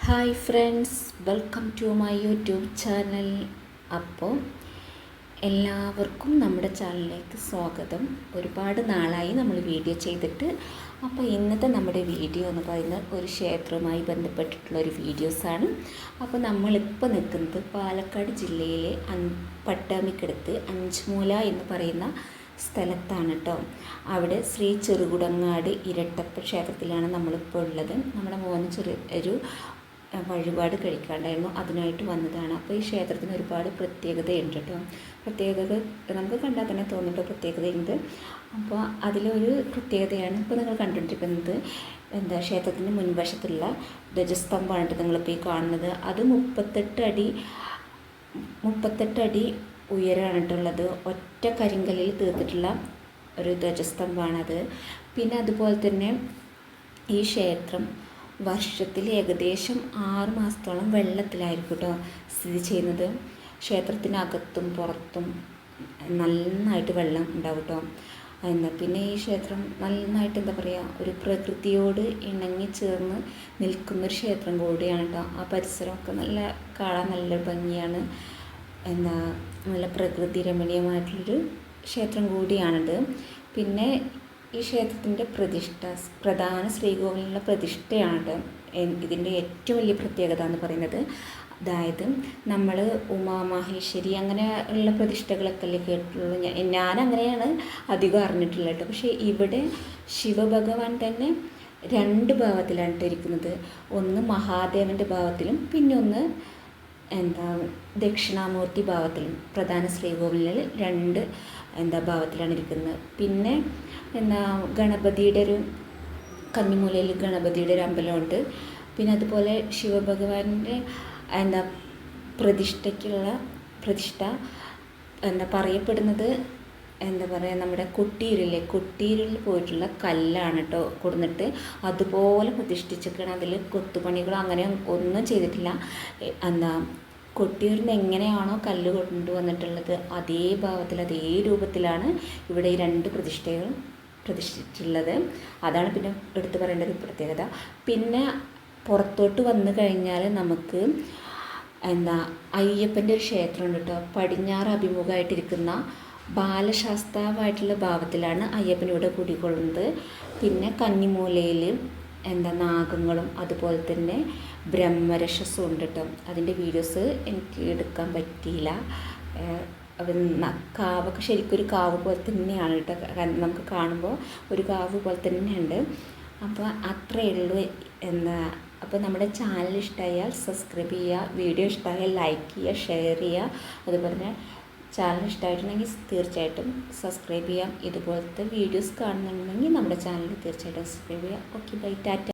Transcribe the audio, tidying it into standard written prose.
Hi friends, welcome to my YouTube channel. അപ്പോൾ എല്ലാവർക്കും നമ്മുടെ ചാനലിലേക്ക് സ്വാഗതം. ഒരുപാട് നാളായി നമ്മൾ വീഡിയോ ചെയ്തിട്ട്. അപ്പോൾ ഇന്നത്തെ നമ്മുടെ വീഡിയോ എന്ന് പറയുന്നത് ഒരു ക്ഷേത്രവുമായി ബന്ധപ്പെട്ടിട്ടുള്ള ഒരു വീഡിയോസാണ്. അപ്പോൾ നമ്മളിപ്പോൾ നിൽക്കുന്നത് പാലക്കാട് ജില്ലയിലെ പട്ടാമ്പിക്കടുത്ത് അഞ്ചുമൂല എന്ന് പറയുന്ന സ്ഥലത്താണ് കേട്ടോ. അവിടെ ശ്രീ ചെറുകുടങ്ങാട് ഇരട്ടപ്പ ക്ഷേത്രത്തിലാണ് നമ്മളിപ്പോൾ ഉള്ളത്. നമ്മുടെ മോന് ഒരു വഴിപാട് കഴിക്കാണ്ടായിരുന്നു, അതിനായിട്ട് വന്നതാണ്. അപ്പോൾ ഈ ക്ഷേത്രത്തിന് ഒരുപാട് പ്രത്യേകതയുണ്ട് കേട്ടോ. പ്രത്യേകത നമുക്ക് കണ്ടാൽ തന്നെ തോന്നുന്നുണ്ട് പ്രത്യേകതയുണ്ട്. അപ്പോൾ അതിലൊരു പ്രത്യേകതയാണ് ഇപ്പോൾ നിങ്ങൾ കണ്ടുകൊണ്ടിരിക്കുന്നത്. ക്ഷേത്രത്തിൻ്റെ മുൻവശത്തുള്ള ധ്വജസ്തംഭമാണ് നിങ്ങളിപ്പോൾ ഈ കാണുന്നത്. അത് 38 അടി ഉയരമാണിട്ടുള്ളത്. ഒറ്റ കരിങ്കല്ലിൽ തീർത്തിട്ടുള്ള ഒരു ധ്വജസ്തംഭമാണത്. പിന്നെ അതുപോലെ തന്നെ ഈ ക്ഷേത്രം വർഷത്തിൽ ഏകദേശം 6 മാസത്തോളം വെള്ളത്തിലായിരിക്കും കേട്ടോ സ്ഥിതി ചെയ്യുന്നത്. ക്ഷേത്രത്തിനകത്തും പുറത്തും നന്നായിട്ട് വെള്ളം ഉണ്ടാവും കേട്ടോ. പിന്നെ ഈ ക്ഷേത്രം നന്നായിട്ട് ഒരു പ്രകൃതിയോട് ഇണങ്ങി ചേർന്ന് നിൽക്കുന്നൊരു ക്ഷേത്രം കൂടിയാണ് കേട്ടോ. ആ പരിസരമൊക്കെ കാണാൻ നല്ല ഭംഗിയാണ്. നല്ല പ്രകൃതി രമണീയമായിട്ടുള്ളൊരു ക്ഷേത്രം കൂടിയാണിത്. പിന്നെ ഈ ക്ഷേത്രത്തിൻ്റെ പ്രധാന ശ്രീകോവിലിനുള്ള പ്രതിഷ്ഠയാണ് ഇതിൻ്റെ ഏറ്റവും വലിയ പ്രത്യേകത എന്ന് പറയുന്നത്. അതായത് നമ്മൾ ഉമാമഹേശ്വരി അങ്ങനെ ഉള്ള പ്രതിഷ്ഠകളൊക്കെ അല്ലേ കേട്ടിട്ടുള്ളൂ. ഞാൻ അങ്ങനെയാണ് അധികം അറിഞ്ഞിട്ടുള്ളത് കേട്ടോ. പക്ഷേ ഇവിടെ ശിവഭഗവാൻ തന്നെ 2 ഭാവത്തിലാണ് ഇരിക്കുന്നത്. ഒന്ന് മഹാദേവൻ്റെ ഭാവത്തിലും പിന്നെ ഒന്ന് ദക്ഷിണാമൂർത്തി ഭാവത്തിലും. പ്രധാന ശ്രീകോവിലിൽ 2 ഭാവത്തിലാണ് ഇരിക്കുന്നത്. പിന്നെ ഗണപതിയുടെ ഒരു കന്നിമൂലയിൽ ഗണപതിയുടെ ഒരു അമ്പലമുണ്ട്. പിന്നെ അതുപോലെ ശിവഭഗവാന്റെ പ്രതിഷ്ഠ പറയപ്പെടുന്നത് നമ്മുടെ കൊട്ടിയൂരിൽ പോയിട്ടുള്ള കല്ലാണ് കേട്ടോ കൊടുന്നിട്ട് അതുപോലെ പ്രതിഷ്ഠിച്ചിരിക്കണം. അതിൽ കൊത്തുപണികളോ അങ്ങനെ ഒന്നും ചെയ്തിട്ടില്ല. കൊട്ടിയൂരിൽ നിന്ന് എങ്ങനെയാണോ കല്ല് കൊണ്ടുവന്നിട്ടുള്ളത് അതേ ഭാവത്തിൽ അതേ രൂപത്തിലാണ് ഇവിടെ ഈ 2 പ്രതിഷ്ഠകളും പ്രതിഷ്ഠിച്ചിട്ടുള്ളത്. അതാണ് പിന്നെ എടുത്തു പറയേണ്ട ഒരു പ്രത്യേകത. പിന്നെ പുറത്തോട്ട് വന്നു കഴിഞ്ഞാൽ നമുക്ക് അയ്യപ്പൻ്റെ ഒരു ക്ഷേത്രമുണ്ട് കേട്ടോ. പടിഞ്ഞാറ് അഭിമുഖമായിട്ടിരിക്കുന്ന ബാലശാസ്താവായിട്ടുള്ള ഭാവത്തിലാണ് അയ്യപ്പൻ ഇവിടെ കുടികൊള്ളുന്നത്. പിന്നെ കന്നിമൂലയിൽ നാഗങ്ങളും അതുപോലെ തന്നെ ബ്രഹ്മരക്ഷസും ഉണ്ട് കേട്ടോ. അതിൻ്റെ വീഡിയോസ് എനിക്ക് എടുക്കാൻ പറ്റിയില്ല. കാവൊക്കെ ശരിക്കും ഒരു കാവ് പോലെ തന്നെയാണ് കേട്ടോ. നമുക്ക് കാണുമ്പോൾ ഒരു കാവ് പോലെ തന്നെയുണ്ട്. അപ്പോൾ അത്രയേ ഉള്ളൂ. അപ്പോൾ നമ്മുടെ ചാനൽ ഇഷ്ടമായാൽ സബ്സ്ക്രൈബ് ചെയ്യുക, വീഡിയോ ഇഷ്ടമായാൽ ലൈക്ക് ചെയ്യുക, ഷെയർ ചെയ്യുക. അതുപോലെ തന്നെ ചാനൽ ഇഷ്ടമായിട്ടുണ്ടെങ്കിൽ തീർച്ചയായിട്ടും സബ്സ്ക്രൈബ് ചെയ്യാം. ഇതുപോലത്തെ വീഡിയോസ് കാണുന്നുണ്ടെങ്കിൽ നമ്മുടെ ചാനൽ തീർച്ചയായിട്ടും സബ്സ്ക്രൈബ് ചെയ്യുക. Okay, bye, Tata.